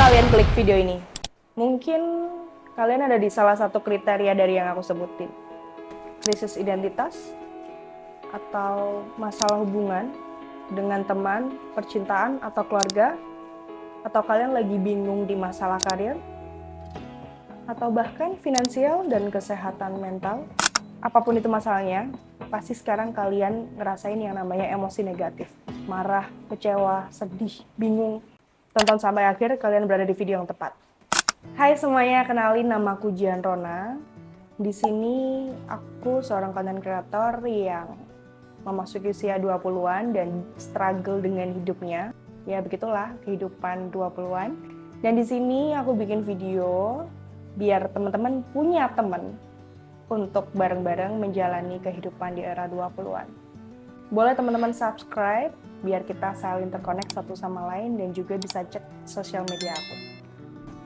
kalian klik video ini? Mungkin kalian ada di salah satu kriteria dari yang aku sebutin. Krisis identitas, atau masalah hubungan dengan teman, percintaan, atau keluarga, atau kalian lagi bingung di masalah karir, atau bahkan finansial dan kesehatan mental. Apapun itu masalahnya, pasti sekarang kalian ngerasain yang namanya emosi negatif. Marah, kecewa, sedih, bingung. Tonton sampai akhir, kalian berada di video yang tepat. Hai semuanya, kenalin namaku Jian Rona. Di sini aku seorang content creator yang memasuki usia 20-an dan struggle dengan hidupnya. Ya begitulah kehidupan 20-an. Dan di sini aku bikin video biar teman-teman punya teman untuk bareng-bareng menjalani kehidupan di era 20-an. Boleh teman-teman subscribe biar kita saling terkonek satu sama lain dan juga bisa cek sosial media aku.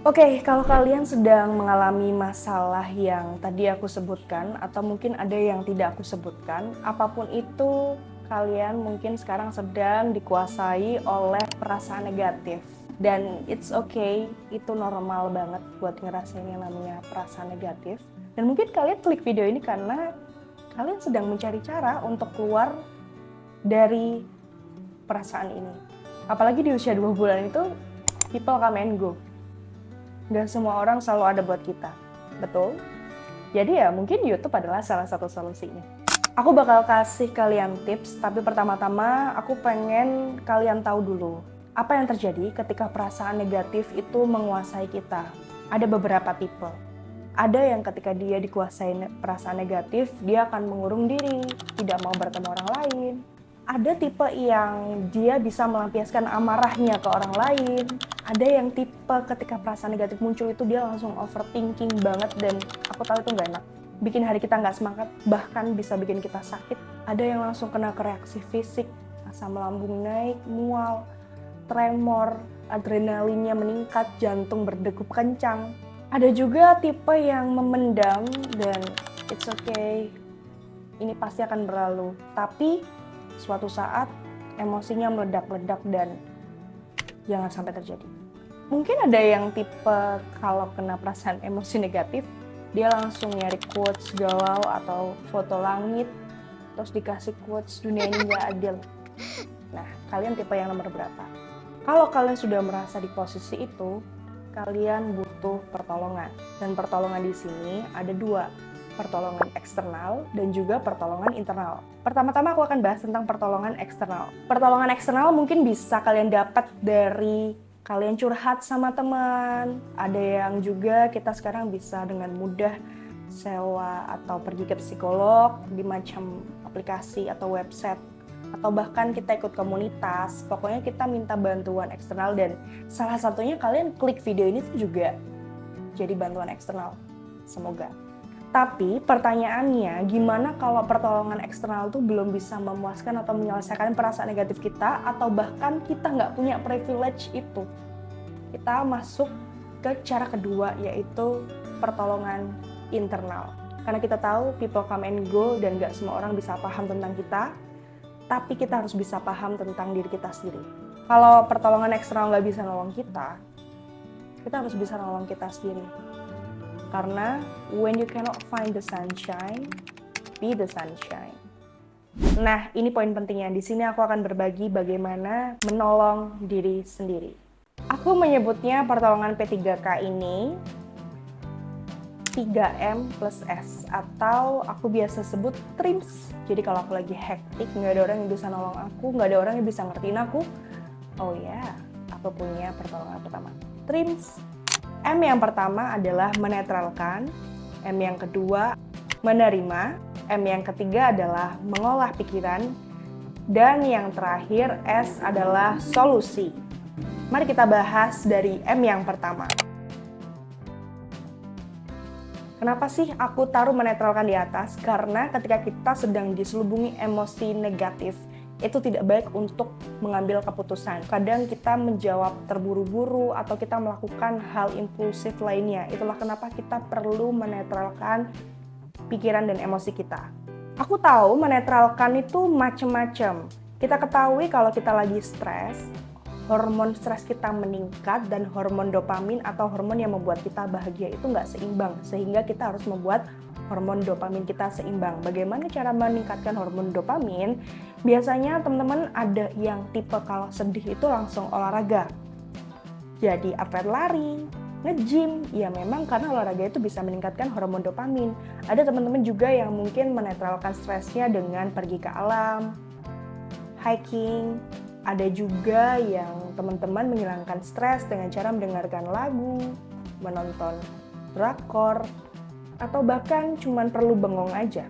Oke, kalau kalian sedang mengalami masalah yang tadi aku sebutkan atau mungkin ada yang tidak aku sebutkan, apapun itu kalian mungkin sekarang sedang dikuasai oleh perasaan negatif. Dan it's okay, itu normal banget buat ngerasain yang namanya perasaan negatif. Dan mungkin kalian klik video ini karena kalian sedang mencari cara untuk keluar dari perasaan ini. Apalagi di usia 2 bulan itu, people come and go. Gak semua orang selalu ada buat kita, betul? Jadi ya mungkin YouTube adalah salah satu solusinya. Aku bakal kasih kalian tips, tapi pertama-tama aku pengen kalian tahu dulu apa yang terjadi ketika perasaan negatif itu menguasai kita. Ada beberapa tipe. Ada yang ketika dia dikuasai perasaan negatif, dia akan mengurung diri, tidak mau bertemu orang lain. Ada tipe yang dia bisa melampiaskan amarahnya ke orang lain. Ada yang tipe ketika perasaan negatif muncul itu dia langsung overthinking banget dan aku tahu itu nggak enak. Bikin hari kita nggak semangat, bahkan bisa bikin kita sakit. Ada yang langsung kena ke reaksi fisik, asam lambung naik, mual, tremor, adrenalinnya meningkat, jantung berdegup kencang. Ada juga tipe yang memendam dan it's okay, ini pasti akan berlalu. Tapi suatu saat emosinya meledak-ledak dan jangan sampai terjadi. Mungkin ada yang tipe kalau kena perasaan emosi negatif, dia langsung nyari quotes galau atau foto langit, terus dikasih quotes dunia ini nggak adil. Nah, kalian tipe yang nomor berapa? Kalau kalian sudah merasa di posisi itu, kalian butuh pertolongan. Dan pertolongan di sini ada dua, pertolongan eksternal dan juga pertolongan internal. Pertama-tama aku akan bahas tentang pertolongan eksternal. Pertolongan eksternal mungkin bisa kalian dapat dari kalian curhat sama teman. Ada yang juga kita sekarang bisa dengan mudah sewa atau pergi ke psikolog di macam aplikasi atau website. Atau bahkan kita ikut komunitas, pokoknya kita minta bantuan eksternal dan salah satunya kalian klik video ini tuh juga jadi bantuan eksternal. Semoga. Tapi pertanyaannya, gimana kalau pertolongan eksternal itu belum bisa memuaskan atau menyelesaikan perasaan negatif kita, atau bahkan kita nggak punya privilege itu? Kita masuk ke cara kedua, yaitu pertolongan internal. Karena kita tahu people come and go dan nggak semua orang bisa paham tentang kita, tapi kita harus bisa paham tentang diri kita sendiri. Kalau pertolongan eksternal nggak bisa nolong kita harus bisa nolong kita sendiri. Karena when you cannot find the sunshine, be the sunshine. Nah, ini poin pentingnya. Di sini aku akan berbagi bagaimana menolong diri sendiri. Aku menyebutnya pertolongan P3K ini 3M plus S, atau aku biasa sebut TRIMS. Jadi kalau aku lagi hektik, nggak ada orang yang bisa nolong aku, nggak ada orang yang bisa ngertiin aku, oh ya, aku punya pertolongan pertama, TRIMS. M yang pertama adalah menetralkan, M yang kedua menerima, M yang ketiga adalah mengolah pikiran, dan yang terakhir S adalah solusi. Mari kita bahas dari M yang pertama. Kenapa sih aku taruh menetralkan di atas? Karena ketika kita sedang diselubungi emosi negatif, itu tidak baik untuk mengambil keputusan. Kadang kita menjawab terburu-buru atau kita melakukan hal impulsif lainnya. Itulah kenapa kita perlu menetralkan pikiran dan emosi kita. Aku tahu menetralkan itu macam-macam. Kita ketahui kalau kita lagi stres, hormon stres kita meningkat dan hormon dopamin atau hormon yang membuat kita bahagia itu nggak seimbang, sehingga kita harus membuat hormon dopamin kita seimbang. Bagaimana cara meningkatkan hormon dopamin? Biasanya teman-teman ada yang tipe kalau sedih itu langsung olahraga, jadi atlet lari, nge-gym, ya memang karena olahraga itu bisa meningkatkan hormon dopamin. Ada teman-teman juga yang mungkin menetralkan stresnya dengan pergi ke alam, hiking. Ada juga yang teman-teman menghilangkan stres dengan cara mendengarkan lagu, menonton drakor, atau bahkan cuman perlu bengong aja.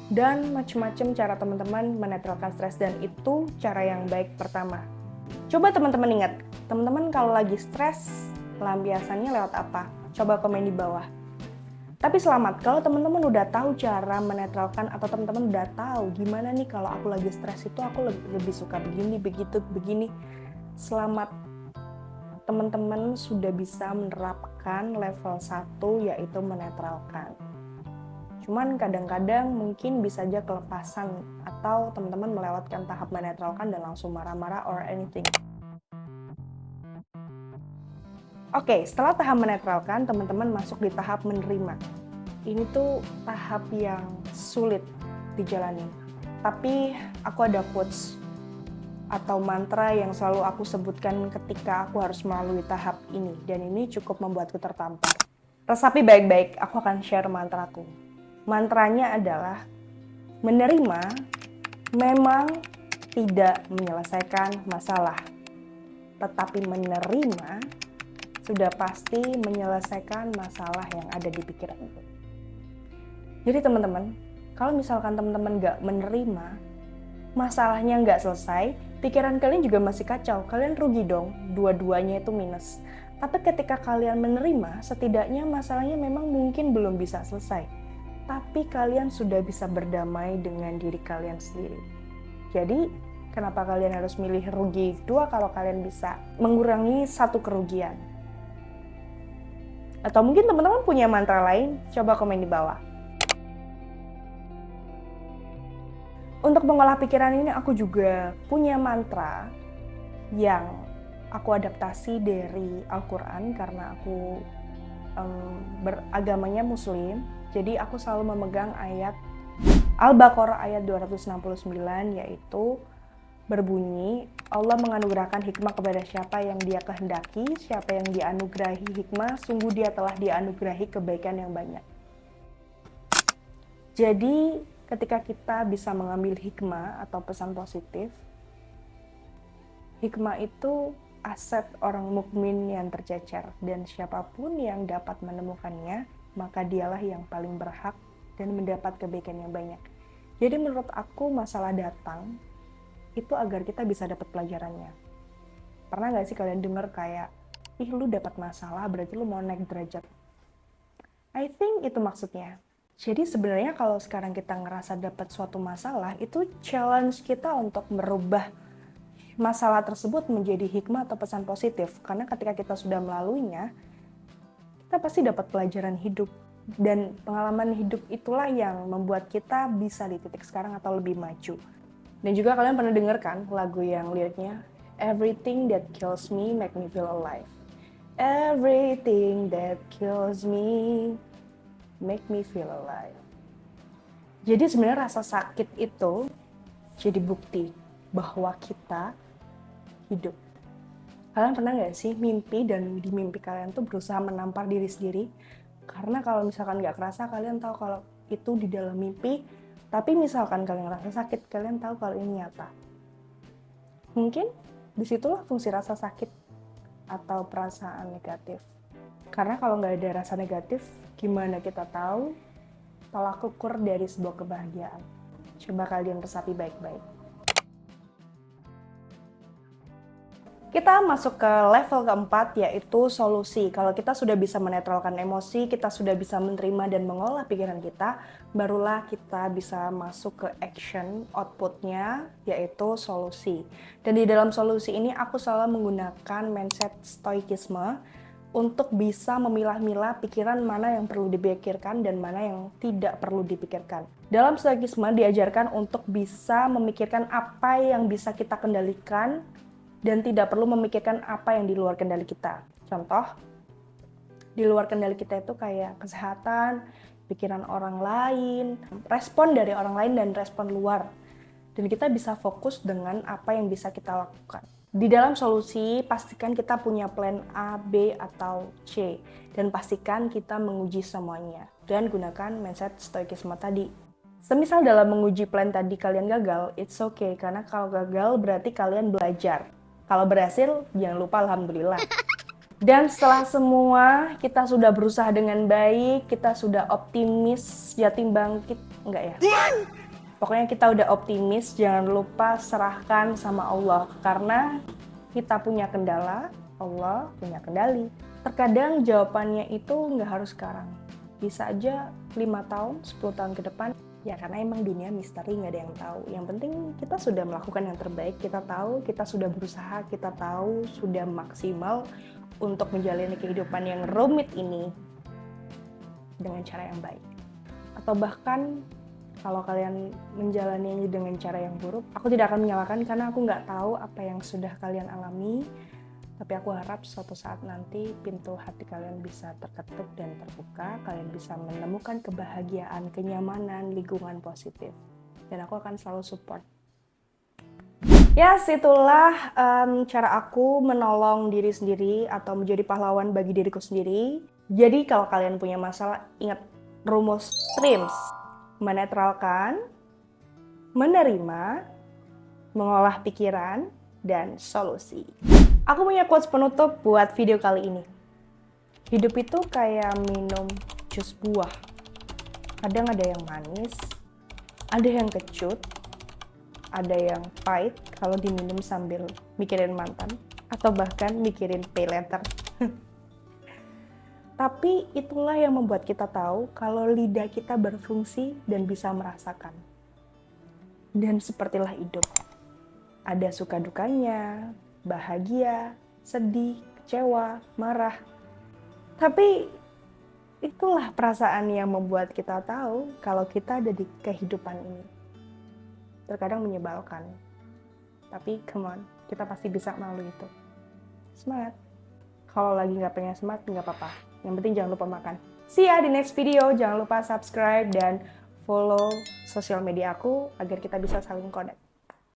Dan macam-macam cara teman-teman menetralkan stres, dan itu cara yang baik pertama. Coba teman-teman ingat, teman-teman kalau lagi stres, pelampiasannya lewat apa? Coba komen di bawah. Tapi selamat, kalau teman-teman udah tahu cara menetralkan atau teman-teman udah tahu gimana nih kalau aku lagi stres itu aku lebih suka begini, begitu, begini. Selamat, teman-teman sudah bisa menerapkan level 1 yaitu menetralkan. Cuman kadang-kadang mungkin bisa aja kelepasan atau teman-teman melewatkan tahap menetralkan dan langsung marah-marah or anything. Oke, setelah tahap menetralkan, teman-teman masuk di tahap menerima. Ini tuh tahap yang sulit dijalani. Tapi aku ada quotes atau mantra yang selalu aku sebutkan ketika aku harus melalui tahap ini. Dan ini cukup membuatku tertampar. Resapi baik-baik, aku akan share mantraku. Mantranya adalah, menerima memang tidak menyelesaikan masalah. Tetapi menerima sudah pasti menyelesaikan masalah yang ada di pikiran itu. Jadi teman-teman, kalau misalkan teman-teman nggak menerima, masalahnya nggak selesai, pikiran kalian juga masih kacau, kalian rugi dong, dua-duanya itu minus. Tapi ketika kalian menerima, setidaknya masalahnya memang mungkin belum bisa selesai, tapi kalian sudah bisa berdamai dengan diri kalian sendiri. Jadi, kenapa kalian harus milih rugi 2 kalau kalian bisa mengurangi 1 kerugian? Atau mungkin teman-teman punya mantra lain? Coba komen di bawah. Untuk mengolah pikiran ini aku juga punya mantra yang aku adaptasi dari Al-Quran karena aku beragamanya Muslim. Jadi aku selalu memegang ayat Al-Baqarah ayat 269, yaitu berbunyi, Allah menganugerahkan hikmah kepada siapa yang dia kehendaki, siapa yang dianugerahi hikmah, sungguh dia telah dianugerahi kebaikan yang banyak. Jadi ketika kita bisa mengambil hikmah atau pesan positif, hikmah itu aset orang mukmin yang tercecer, dan siapapun yang dapat menemukannya, maka dialah yang paling berhak dan mendapat kebaikan yang banyak. Jadi menurut aku masalah datang itu agar kita bisa dapat pelajarannya. Pernah gak sih kalian dengar kayak, ih lu dapat masalah berarti lu mau naik derajat? I think itu maksudnya. Jadi sebenarnya kalau sekarang kita ngerasa dapat suatu masalah, itu challenge kita untuk merubah masalah tersebut menjadi hikmah atau pesan positif. Karena ketika kita sudah melaluinya, kita pasti dapat pelajaran hidup. Dan pengalaman hidup itulah yang membuat kita bisa di titik sekarang atau lebih maju. Dan juga kalian pernah dengar kan lagu yang liriknya, Everything that kills me make me feel alive. Everything that kills me make me feel alive. Jadi sebenarnya rasa sakit itu jadi bukti bahwa kita hidup. Kalian pernah nggak sih mimpi dan di mimpi kalian tuh berusaha menampar diri sendiri? Karena kalau misalkan nggak kerasa, kalian tahu kalau itu di dalam mimpi. Tapi misalkan kalian ngerasa sakit, kalian tahu kalau ini nyata. Mungkin disitulah fungsi rasa sakit atau perasaan negatif. Karena kalau nggak ada rasa negatif, gimana kita tahu tolak ukur dari sebuah kebahagiaan? Coba kalian resapi baik-baik. Kita masuk ke level keempat, yaitu solusi. Kalau kita sudah bisa menetralkan emosi, kita sudah bisa menerima dan mengolah pikiran kita, barulah kita bisa masuk ke action outputnya, yaitu solusi. Dan di dalam solusi ini aku selalu menggunakan mindset stoikisme untuk bisa memilah-milah pikiran mana yang perlu dipikirkan dan mana yang tidak perlu dipikirkan. Dalam stoikisme diajarkan untuk bisa memikirkan apa yang bisa kita kendalikan, dan tidak perlu memikirkan apa yang di luar kendali kita. Contoh, di luar kendali kita itu kayak kesehatan, pikiran orang lain, respon dari orang lain dan respon luar. Dan kita bisa fokus dengan apa yang bisa kita lakukan. Di dalam solusi, pastikan kita punya plan A, B, atau C. Dan pastikan kita menguji semuanya. Dan gunakan mindset stoikisme tadi. Semisal dalam menguji plan tadi kalian gagal, it's okay. Karena kalau gagal berarti kalian belajar. Kalau berhasil, jangan lupa alhamdulillah. Dan setelah semua kita sudah berusaha dengan baik, kita sudah optimis, yatim bangkit, enggak ya? Pokoknya kita udah optimis, jangan lupa serahkan sama Allah. Karena kita punya kendala, Allah punya kendali. Terkadang jawabannya itu nggak harus sekarang. Bisa aja 5 tahun, 10 tahun ke depan. Ya karena emang dunia misteri, nggak ada yang tahu. Yang penting kita sudah melakukan yang terbaik, kita tahu, kita sudah berusaha, kita tahu, sudah maksimal untuk menjalani kehidupan yang rumit ini dengan cara yang baik. Atau bahkan kalau kalian menjalaninya dengan cara yang buruk, aku tidak akan menyalahkan karena aku nggak tahu apa yang sudah kalian alami. Tapi aku harap suatu saat nanti pintu hati kalian bisa terketuk dan terbuka, kalian bisa menemukan kebahagiaan, kenyamanan, lingkungan positif. Dan aku akan selalu support. Yes, itulah cara aku menolong diri sendiri atau menjadi pahlawan bagi diriku sendiri. Jadi kalau kalian punya masalah, ingat rumus TRIMS. Menetralkan, menerima, mengolah pikiran, dan solusi. Aku punya quotes penutup buat video kali ini. Hidup itu kayak minum jus buah. Kadang ada yang manis, ada yang kecut, ada yang pahit kalau diminum sambil mikirin mantan, atau bahkan mikirin pay later. Tapi itulah yang membuat kita tahu kalau lidah kita berfungsi dan bisa merasakan. Dan sepertilah hidup. Ada suka dukanya, bahagia, sedih, kecewa, marah. Tapi itulah perasaan yang membuat kita tahu kalau kita ada di kehidupan ini. Terkadang menyebalkan. Tapi come on, kita pasti bisa melalui itu. Semangat! Kalau lagi nggak pengen semangat, nggak apa-apa. Yang penting jangan lupa makan. See ya di next video. Jangan lupa subscribe dan follow sosial media aku agar kita bisa saling connect.